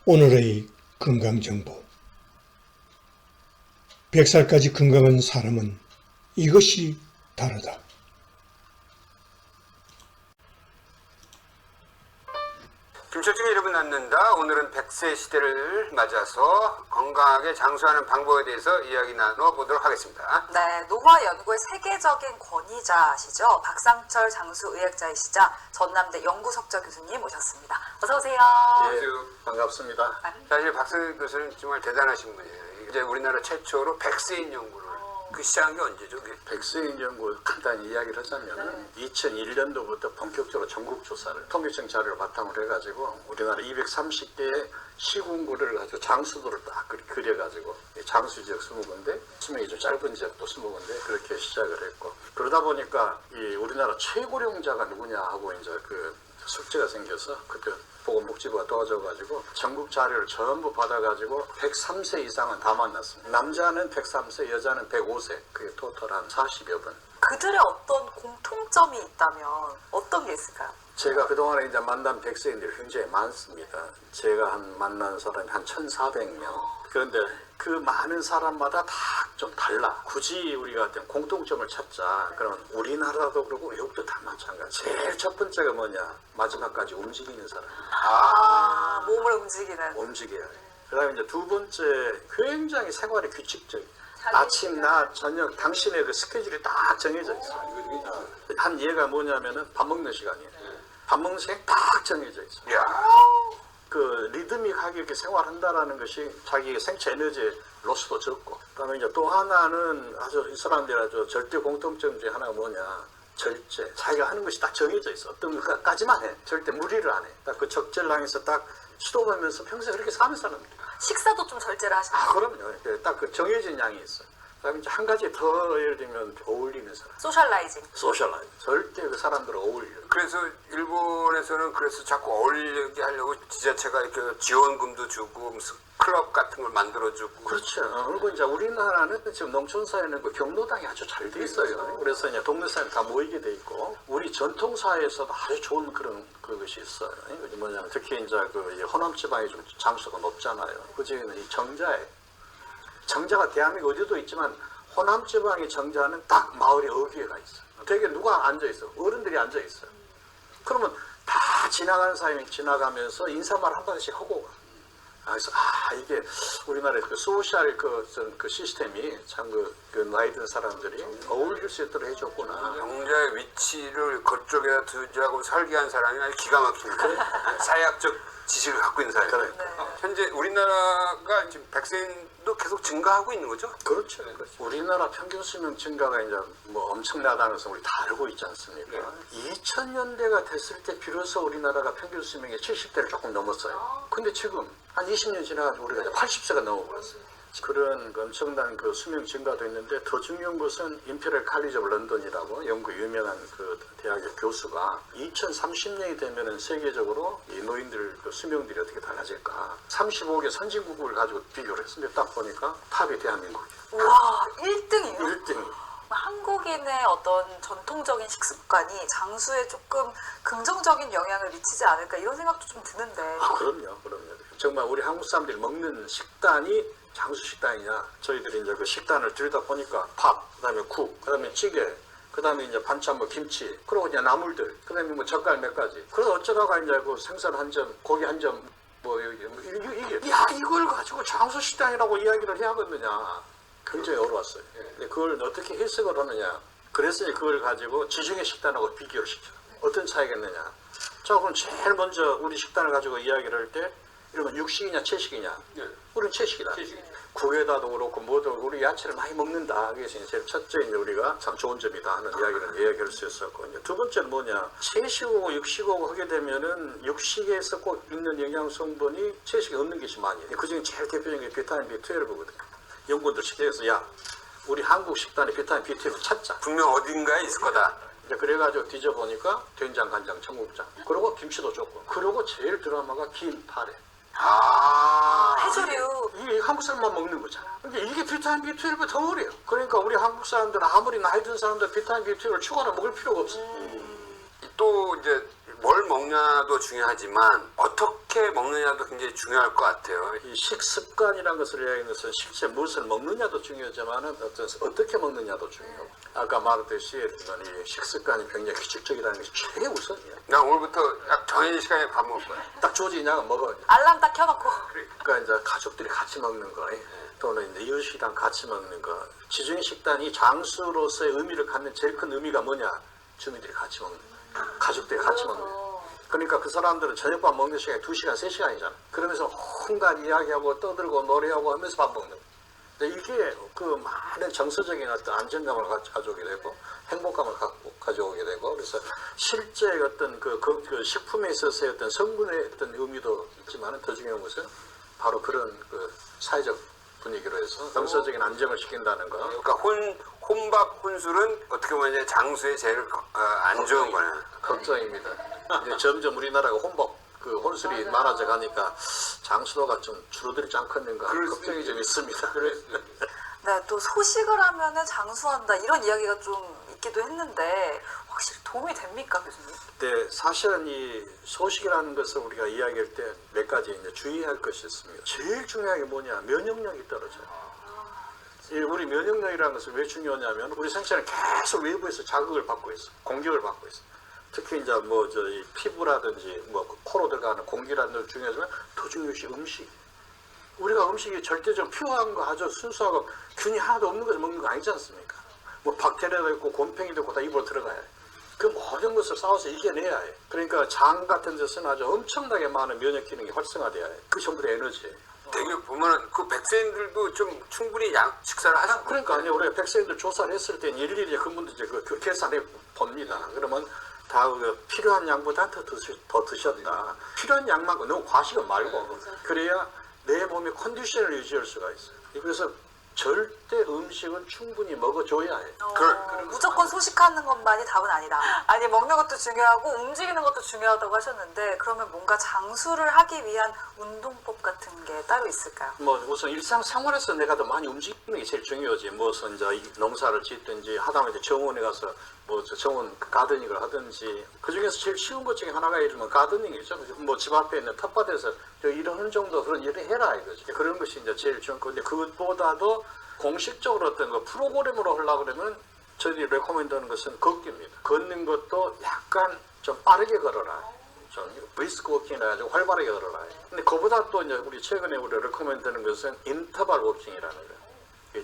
오늘의 건강정보. 100살까지 건강한 사람은 이것이 다르다. 김철중의 이름은 낳는다. 오늘은 100세 시대를 맞아서 건강하게 장수하는 방법에 대해서 이야기 나눠보도록 하겠습니다. 네, 노화연구의 세계적인 권위자시죠. 박상철 장수의학자이시자 전남대 연구석좌 교수님 모셨습니다. 어서 오세요. 예, 반갑습니다. 사실 박승일 교수님 정말 대단하신 분이에요. 이제 우리나라 최초로 100세인 연구를 그 시작한 게 언제죠? 백스인 연구 간단히 이야기를 하자면 2001년도부터 본격적으로 전국 조사를 통계청 자료를 바탕으로 해가지고 우리나라 230개의 시군구를 가지고 장수도를 딱 그려가지고 장수 지역 20군데 수명이 좀 짧은 지역도 20군데 그렇게 시작을 했고, 그러다 보니까 이 우리나라 최고령자가 누구냐 하고 이제 그 숙제가 생겨서 그때 보건복지부가 도와줘가지고 전국 자료를 전부 받아가지고 103세 이상은 다 만났습니다. 남자는 103세, 여자는 105세, 그게 토탈 한 40여 분. 그들의 어떤 공통점이 있다면 어떤 게 있을까요? 제가 그동안에 이제 만난 백세인들이 굉장히 많습니다. 제가 만난 사람이 한 1,400명. 그런데 그 많은 사람마다 다 좀 달라. 굳이 우리가 어떤 공통점을 찾자. 그럼 우리나라도 그렇고 외국도 다 마찬가지. 제일 첫 번째가 뭐냐? 마지막까지 움직이는 사람. 몸을 움직이는. 움직여야 돼. 그 다음에 이제 두 번째, 굉장히 생활이 규칙적이에요. 아침, 낮, 저녁, 당신의 그 스케줄이 딱 정해져 있어. 한 예가 뭐냐면은 밥 먹는 시간이에요. 밥 먹는 시간이 딱 정해져 있어. 그 리드믹하게 이렇게 생활한다라는 것이 자기 생체 에너지 로스도 적고, 그다음에 이제 또 하나는 아주 이 사람들이 아주 절대 공통점 중에 하나가 뭐냐? 절제. 자기가 하는 것이 딱 정해져 있어. 어떤 것까지만 해. 절대 무리를 안 해. 딱 그 적절량에서 딱 수도하면서 평생 그렇게 사는 사람들. 식사도 좀 절제를 하시나요? 그럼요. 딱 그 정해진 양이 있어. 그다음에 이제 한 가지 더 예를 들면 어울리는 사람. 소셜라이징. 소셜라이즈. 절대 그 사람들을 어울려. 그래서 일본에서는 그래서 자꾸 어울리게 하려고 지자체가 이렇게 지원금도 주고 무슨 클럽 같은 걸 만들어주고. 그렇죠. 그리고 이제 우리나라는 지금 농촌 사회는 그 경로당이 아주 잘 돼 있어요. 그래서 이제 동네 사람 다 모이게 돼 있고, 우리 전통 사회에서도 아주 좋은 그런 그것이 있어요. 그게 뭐냐면 특히 이제 그 호남 지방이 좀 장수가 높잖아요. 그 중에는 이 정자에 정자가 대한민국 어디도 있지만 호남 지방의 정자는 딱 마을의 어귀에가 있어. 되게 누가 앉아 있어? 어른들이 앉아 있어요. 그러면 다 지나가는 사람이 지나가면서 인사말 한 번씩 하고 가. 그래서 이게 우리나라의 그 소셜 그 시스템이 참 그 나이 든 사람들이 어울릴 수 있도록 해줬구나. 영자의 위치를 그쪽에다 두자고 설계한 사람이 아주 기가 막힙니다. 사회학적 지식을 갖고 있는 사람. 그래. 현재 우리나라가 지금 백세인도 계속 증가하고 있는 거죠? 그렇죠. 우리나라 평균 수명 증가가 이제 뭐 엄청나다는 것을 우리 다 알고 있지 않습니까? 2000년대가 됐을 때 비로소 우리나라가 평균 수명이 70대를 조금 넘었어요. 근데 지금 한 20년 지나가지고 우리가 이제 80세가 넘어버렸어요. 그런 엄청난 그 수명 증가도 있는데, 더 중요한 것은 임페리얼 칼리지 오브 런던이라고 영국 유명한 그 대학의 교수가 2030년이 되면은 세계적으로 이 노인들 그 수명들이 어떻게 달라질까, 35개 선진국을 가지고 비교를 했습니다. 딱 보니까 탑이 대한민국이에요. 우와, 1등이요? 1등이. 한국인의 어떤 전통적인 식습관이 장수에 조금 긍정적인 영향을 미치지 않을까 이런 생각도 좀 드는데. 그럼요. 정말 우리 한국 사람들이 먹는 식단이 장수 식단이냐? 저희들이 이제 그 식단을 들여다 보니까 밥, 그다음에 국, 그다음에 찌개, 그다음에 이제 반찬 뭐 김치, 그리고 이제 나물들, 그다음에 뭐 젓갈 몇 가지. 그래서 어쩌다가 이제 그 생선 한 점, 고기 한 점, 이게 이걸 가지고 장수 식단이라고 이야기를 해야겠느냐? 굉장히 어려웠어요. 근데 그걸 어떻게 해석을 하느냐? 그래서 그걸 가지고 지중해 식단하고 비교를 시켜. 어떤 차이가 있느냐? 자, 그럼 제일 먼저 우리 식단을 가지고 이야기를 할 때, 이러면 육식이냐 채식이냐? 우리는 채식이다. 국에다도 그렇고 뭐도 우리 야채를 많이 먹는다. 그래서 제일 첫째 이제 우리가 참 좋은 점이다 하는 이야기를 이야기할 수 있었고, 이제 두 번째는 뭐냐? 채식하고 육식하고 하게 되면은 육식에서 꼭 있는 영양 성분이 채식에 없는 것이 많이. 그 중에 제일 대표적인 게 비타민 B12거든요. 연구원들 시대에서 우리 한국 식단에 비타민 B12 찾자. 분명 어딘가에 있을 거다. 이제 그래가지고 뒤져보니까 된장, 간장, 청국장, 그리고 김치도 좋고, 그리고 제일 드라마가 김, 파래. 해조류. 이게 한국 사람만 먹는 거잖아. 근데 이게 비타민 B12 덩어리예요. 그러니까 우리 한국 사람들은 아무리 나이 든 사람들 비타민 B12를 추가로 먹을 필요가 없어. 또 이제 뭘 먹냐도 중요하지만 어떻게 먹느냐도 굉장히 중요할 것 같아요. 이 식습관이라는 것을 이야기하는 것은 실제 무엇을 먹느냐도 중요하지만 어떻게 먹느냐도 중요하고 아까 말했듯이 이 식습관이 굉장히 규칙적이라는 것이 최우선이야. 나 오늘부터 딱 정해진 시간에 밥 먹을 거야. 딱 주어진 양은 먹어야 돼. 알람 딱 켜놓고. 그러니까 이제 가족들이 같이 먹는 거 또는 이제 이웃이랑 같이 먹는 거 지중해 식단이 장수로서의 의미를 갖는 제일 큰 의미가 뭐냐? 주민들이 같이 먹는 거. 가족들이 같이 먹는 거. 그러니까 그 사람들은 저녁밥 먹는 시간이 2시간, 3시간이잖아. 그러면서 온갖 이야기하고 떠들고 노래하고 하면서 밥 먹는 거. 근데 이게 그 많은 정서적인 어떤 안정감을 가져오게 되고 행복감을 가져오게 되고 그래서 실제 어떤 그 식품에 있어서의 어떤 성분의 어떤 의미도 있지만 더 중요한 것은 바로 그런 그 사회적 분위기로 해서 정서적인 안정을 시킨다는 거. 그러니까 혼밥, 혼술은 어떻게 보면 이제 장수에 제일 안 좋은 거네. 걱정입니다. 이제 점점 우리나라가 혼술이 많아져 가니까 장수도가 좀 줄어들지 않겠는가 걱정이 좀 있습니다. 네, 또 소식을 하면은 장수한다 이런 이야기가 좀 있기도 했는데 확실히 도움이 됩니까, 교수님? 네, 사실은 이 소식이라는 것을 우리가 이야기할 때 몇 가지 이제 주의할 것이 있습니다. 제일 중요한 게 뭐냐? 면역력이 떨어져요. 우리 면역력이라는 것은 왜 중요하냐면 우리 생체는 계속 외부에서 자극을 받고 있어, 공격을 받고 있어. 특히 이제 뭐 이 피부라든지 뭐 코로 들어가는 공기라든지 중요하지만 더 중요한 것이 음식. 우리가 음식이 절대적으로 퓨어한 거 아주 순수하고 균이 하나도 없는 것을 먹는 거 아니지 않습니까? 뭐 박테리아도 있고 곰팡이도 있고 다 입으로 들어가야 해. 그 모든 것을 싸워서 이겨내야 해. 그러니까 장 같은 데서는 아주 엄청나게 많은 면역 기능이 활성화돼야 해. 그 전부 다 에너지예요. 되게 보면은 그 백세인들도 좀 충분히 식사를 하시고. 그러니까 아니 우리가 백성들 조사를 했을 때 일일이 그분들 이제 그 계산해 봅니다. 그러면 다 필요한 양보다 더 드셨다. 필요한 양만큼 너무 과식은 말고 그래야 내 몸의 컨디션을 유지할 수가 있어요. 그래서 절대 음식은 충분히 먹어줘야 해. 무조건 소식하는 것만이 답은 아니다. 아니 먹는 것도 중요하고 움직이는 것도 중요하다고 하셨는데 그러면 뭔가 장수를 하기 위한 운동법 같은 게 따로 있을까요? 뭐 우선 일상생활에서 내가 더 많이 움직이는 게 제일 중요하지. 무슨 이제 농사를 짓든지 하다못해 정원에 가서 뭐 정원 가드닝을 하든지 그 중에서 제일 쉬운 것 중에 하나가 이러면 가드닝이죠. 뭐 집 앞에 있는 텃밭에서 이런 정도 그런 일을 해라 이거지. 그런 것이 이제 제일 중요한 건데 그것보다도 공식적으로 어떤 거 프로그램으로 하려고 그러면 저희들이 레코멘드하는 것은 걷기입니다. 걷는 것도 약간 좀 빠르게 걸어라. 좀 브리스크 워킹이라 가지고 활발하게 걸어라. 근데 그보다 또 이제 우리 최근에 우리 레코멘드하는 것은 인터벌 워킹이라는 거예요.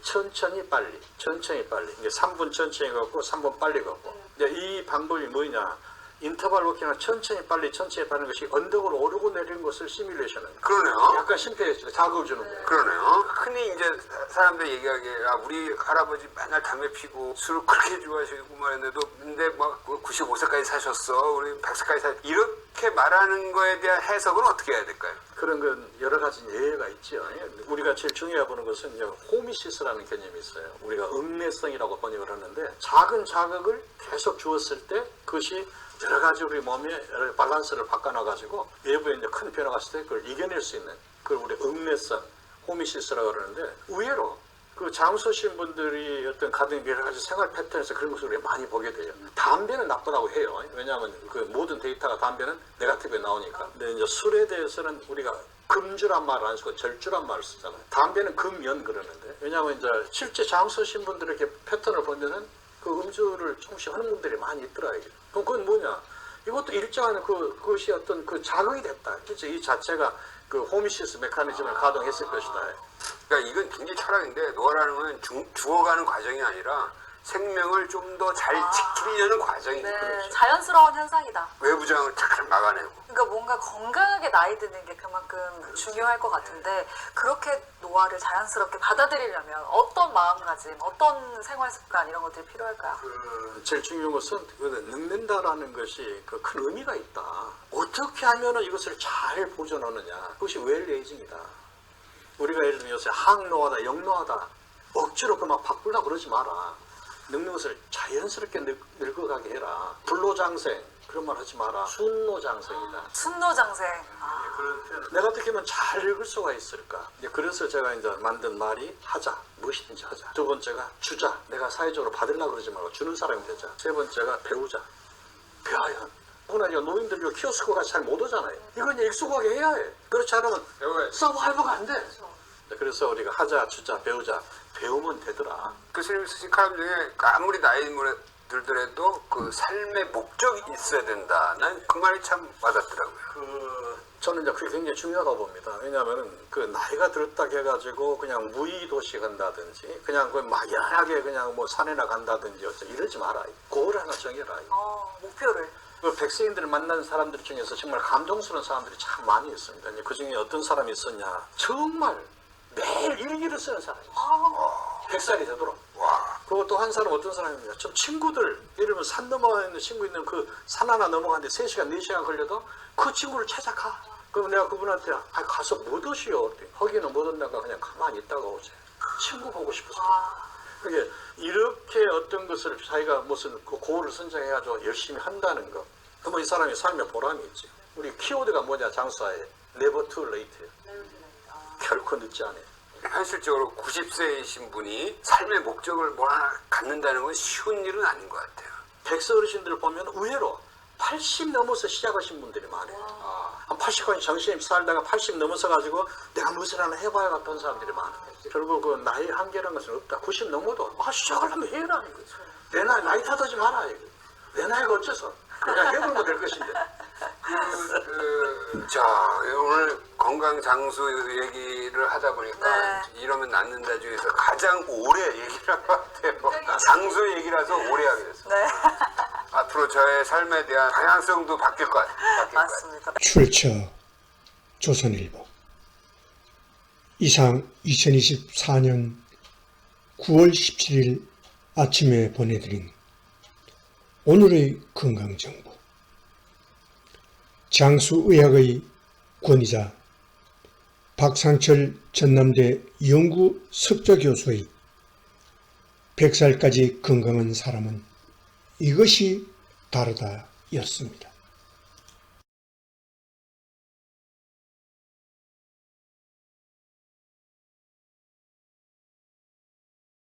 천천히 빨리, 천천히 빨리. 이게 3분 천천히 걷고 3분 빨리 걷고. 이제 이 방법이 뭐냐? 인터벌 워킹은 천천히 빨리 하는 것이 언덕으로 오르고 내리는 것을 시뮬레이션은. 그러네요. 약간 심폐해서 자극을 주는 거예요. 그러네요. 흔히 이제 사람들이 얘기하기에 우리 할아버지 맨날 담배 피고 술을 그렇게 좋아하시고 말했는데도 근데 막 95세까지 사셨어. 우리 100세까지 이렇게 말하는 거에 대한 해석은 어떻게 해야 될까요? 그런 건 여러 가지 예외가 있죠. 우리가 제일 중요해 보는 것은 이제 호미시스라는 개념이 있어요. 우리가 음내성이라고 번역을 하는데 작은 자극을 계속 주었을 때 그것이 여러 가지 우리 몸의 밸런스를 바꿔놔가지고 외부에 이제 큰 변화가 있을 때 그걸 이겨낼 수 있는 그걸 우리 음내성, 호미시스라고 그러는데 의외로 그 장수신 분들이 어떤 가든 여러 가지 생활 패턴에서 그런 것을 우리가 많이 보게 돼요. 담배는 나쁘다고 해요. 왜냐하면 그 모든 데이터가 담배는 네거티브에 나오니까. 근데 이제 술에 대해서는 우리가 금주란 말을 안 쓰고 절주란 말을 쓰잖아요. 담배는 금연 그러는데 왜냐하면 이제 실제 장수신 분들의 이렇게 패턴을 보면은 그 음주를 조금씩 하는 분들이 많이 있더라고요. 그럼 그건 뭐냐? 이것도 일정한 그것이 어떤 그 자극이 됐다. 실제 이 자체가 그 호미시스 메커니즘을 가동했을 것이다. 그러니까 이건 굉장히 철학인데 노화라는 건 죽어가는 과정이 아니라 생명을 좀 더 잘 지키려는 과정이죠. 네, 자연스러운 현상이다. 외부 저항을 탁 막아내고. 그러니까 뭔가 건강하게 나이 드는 게 그만큼 중요할 것 같은데 그렇게 노화를 자연스럽게 받아들이려면 어떤 마음가짐, 어떤 생활 습관 이런 것들이 필요할까요? 제일 중요한 것은 늙는다라는 것이 그 큰 의미가 있다. 어떻게 하면 이것을 잘 보존하느냐. 그것이 웰에이징이다. 우리가 예를 들면 요새 항노화다, 영노화다. 억지로 그만 바꾸려고 그러지 마라. 늙는 것을 자연스럽게 늙어가게 해라. 불로장생 그런 말 하지 마라. 순노장생이다. 순노장생. 내가 어떻게 하면 잘 늙을 수가 있을까? 그래서 제가 이제 만든 말이 하자. 무엇이든지 하자. 두 번째가 주자. 내가 사회적으로 받으려고 그러지 말고 주는 사람이 되자. 세 번째가 배우자. 배워야 합니다. 그러나 이제 노인들 요 키오스크가 잘 못 오잖아요. 이건 이제 익숙하게 해야 해. 그렇지 않으면 서바이버가 안 돼. 그래서 우리가 하자, 주자, 배우자. 배우면 되더라. 교수님 쓰신 칼럼 중에 아무리 나이 들더라도 그 삶의 목적이 있어야 된다. 난 그 말이 참 와닿더라고요. 저는 이제 그게 굉장히 중요하다고 봅니다. 왜냐하면은 그 나이가 들었다 해가지고 그냥 무의도시 간다든지 그냥 그 막연하게 그냥 뭐 산에나 간다든지 어쩌 이러지 마라. 고를 하나 정해라. 목표를. 그 백성인들을 만난 사람들 중에서 정말 감동스러운 사람들이 참 많이 있습니다. 그 중에 어떤 사람이 있었냐. 정말 매일 일기를 쓰는 사람이 있어요. 100살이 되도록. 그리고 또 한 사람 어떤 사람입니다. 좀 친구들, 예를 들면 산 넘어가 있는 친구 있는 그 산 하나 넘어가는데 3시간, 4시간 걸려도 그 친구를 찾아가. 그럼 내가 그분한테 가서 못 오시오. 거기는 못 온다가 그냥 가만히 있다가 오세요. 친구 보고 싶어서. 그게 이렇게 어떤 것을 자기가 무슨 그 고를 선정해가지고 열심히 한다는 거. 그러면 이 사람이 삶에 보람이 있지. 우리 키워드가 뭐냐, 장사에. Never too late. 결코 늦지 않아요. 현실적으로 90세이신 분이 삶의 목적을 뭐 하나 갖는다는 건 쉬운 일은 아닌 것 같아요. 백서 어르신들을 보면 의외로 80 넘어서 시작하신 분들이 많아요. 한 80까지 정신이 살다가 80 넘어서 가지고 내가 무엇을 하나 해봐야겠다는 사람들이 많아요. 결국 그 나이 한계라는 것은 없다. 90 넘어도 시작하려면 해라. 내 나이 탓하지 마라. 내 나이가 어째서 그냥 해보면 될 것인데. 자, 오늘 건강 장수 얘기를 하다 보니까 이러면 낫는다 중에서 가장 오래 얘기를 한 것 같아요. 장수 얘기라서 오래 하게 됐어요. 네. 앞으로 저의 삶에 대한 방향성도 바뀔 것 같아요. 맞습니다. 출처 조선일보. 이상 2024년 9월 17일 아침에 보내드린 오늘의 건강정보. 장수의학의 권위자 박상철 전남대 연구 석좌교수의 100살까지 건강한 사람은 이것이 다르다 였습니다.